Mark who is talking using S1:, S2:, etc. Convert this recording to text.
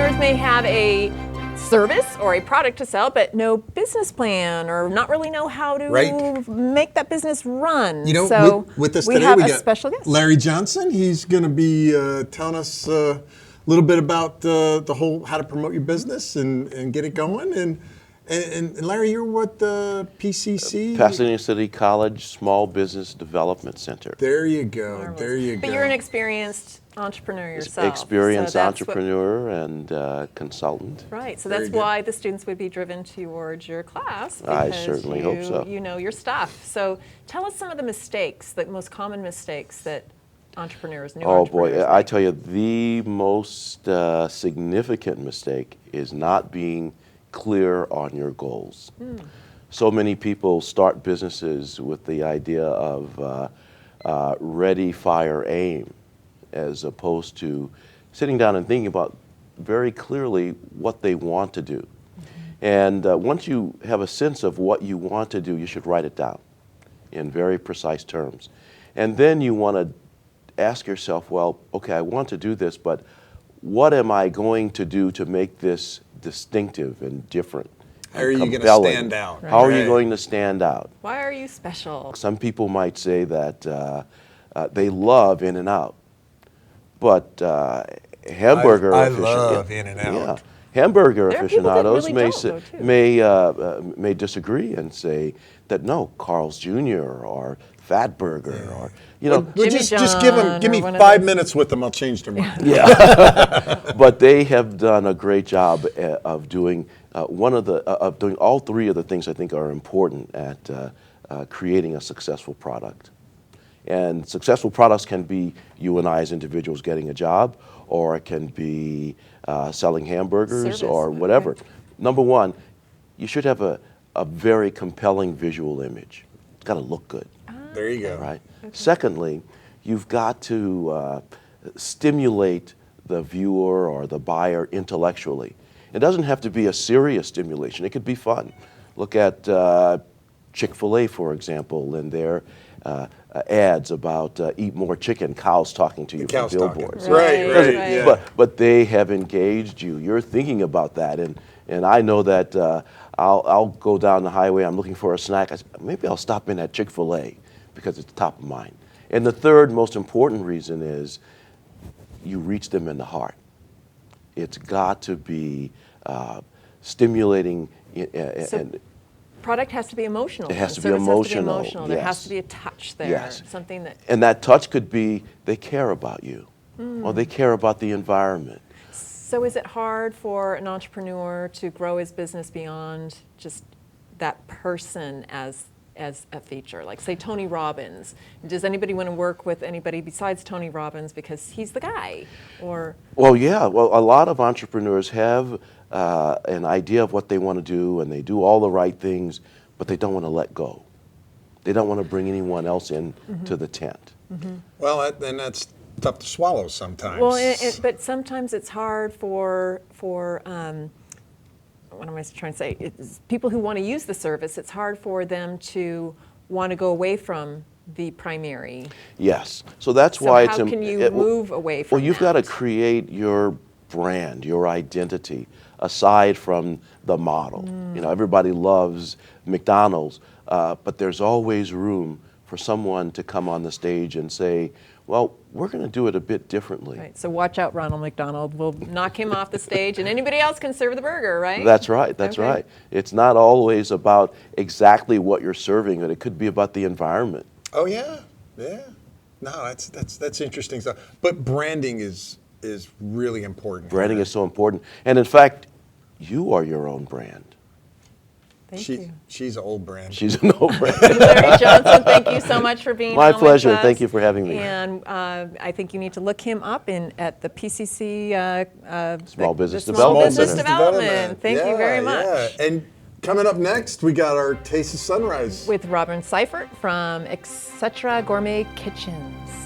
S1: entrepreneurs may have a service or a product to sell, but no business plan or not really know how to make that business run.
S2: You know,
S1: so
S2: with us
S1: we
S2: today,
S1: have
S2: we
S1: a
S2: got
S1: special guest.
S2: Larry Johnson. He's going to be telling us a little bit about the whole how to promote your business and get it going. And Larry, you're what, the PCC?
S3: Pasadena City College Small Business Development Center.
S2: There you go.
S1: Marvelous.
S2: There you go.
S1: But you're an experienced entrepreneur yourself.
S3: Experienced entrepreneur and consultant.
S1: Right, so that's why the students would be driven towards your class.
S3: I certainly hope so.
S1: You know your stuff. So tell us some of the mistakes, the most common mistakes that entrepreneurs, new entrepreneurs make.
S3: I tell you, the most significant mistake is not being clear on your goals. So many people start businesses with the idea of ready, fire, aim, as opposed to sitting down and thinking about very clearly what they want to do. And once you have a sense of what you want to do, you should write it down in very precise terms. And then you want to ask yourself, well, okay, I want to do this, but what am I going to do to make this distinctive and different?
S2: How are you going to stand out?
S3: How are you going to stand out?
S1: Why are you special?
S3: Some people might say that they love In-N-Out, but hamburger
S2: I love In-N-Out.
S3: Yeah, hamburger
S1: There are people that
S3: aficionados
S1: really don't,
S3: may disagree and say that no, Carl's Jr. or Fat Burger or
S2: Well, just give me 5 minutes with them. I'll change their mind.
S3: Yeah, but they have done a great job of doing doing all three of the things I think are important at creating a successful product. And successful products can be you and I as individuals getting a job, or it can be selling hamburgers or whatever.
S1: Okay.
S3: Number one, you should have a very compelling visual image. It's got to look good.
S2: There you go.
S3: Right. Okay. Secondly, you've got to stimulate the viewer or the buyer intellectually. It doesn't have to be a serious stimulation. It could be fun. Look at Chick-fil-A, for example, in their ads about eat more chicken, cows talking to you from billboards.
S2: Right. Yeah.
S3: But they have engaged you. You're thinking about that, and I know that I'll go down the highway. I'm looking for a snack. Maybe I'll stop in at Chick-fil-A because it's top of mind. And the third most important reason is you reach them in the heart. It's got to be stimulating. And
S1: product has to be emotional.
S3: It has to be
S1: emotional.
S3: emotional.
S1: There
S3: yes.
S1: has to be a touch there.
S3: Yes.
S1: Something that.
S3: And that touch could be they care about you, or they care about the environment.
S1: So is it hard for an entrepreneur to grow his business beyond just that person as a feature? Like, say, Tony Robbins. Does anybody want to work with anybody besides Tony Robbins because he's the guy? Or
S3: Well, yeah. Well, a lot of entrepreneurs have an idea of what they want to do, and they do all the right things, but they don't want to let go. They don't want to bring anyone else in to the tent.
S2: Well, and that's tough to swallow sometimes.
S1: well, but sometimes it's hard for what am I trying to say? It's people who want to use the service. It's hard for them to want to go away from the primary.
S3: Yes. So that's why it's
S1: how can you move away from
S3: Well, you've got to create your brand, your identity, aside from the model. You know, everybody loves McDonald's, but there's always room for someone to come on the stage and say, well, we're going to do it a bit differently.
S1: Right. So watch out, Ronald McDonald. We'll knock him off the stage, and anybody else can serve the burger, right?
S3: That's right. That's right. It's not always about exactly what you're serving, but it could be about the environment.
S2: Oh yeah. No, that's interesting stuff. But branding is really important.
S3: Branding is so important, and in fact, you are your own brand.
S1: Thank you.
S2: She's an old brand.
S3: She's an old brand.
S1: Larry Johnson, thank you so much for being
S3: My
S1: on with
S3: pleasure.
S1: us.
S3: Thank you for having me.
S1: And I think you need to look him up at the PCC
S3: Small Business
S1: Small
S3: Development
S1: Business
S3: Center.
S1: Development. Thank you very much.
S2: Yeah. And coming up next, we got our Taste of Sunrise
S1: With Robin Seifert from Etc. Gourmet Kitchens.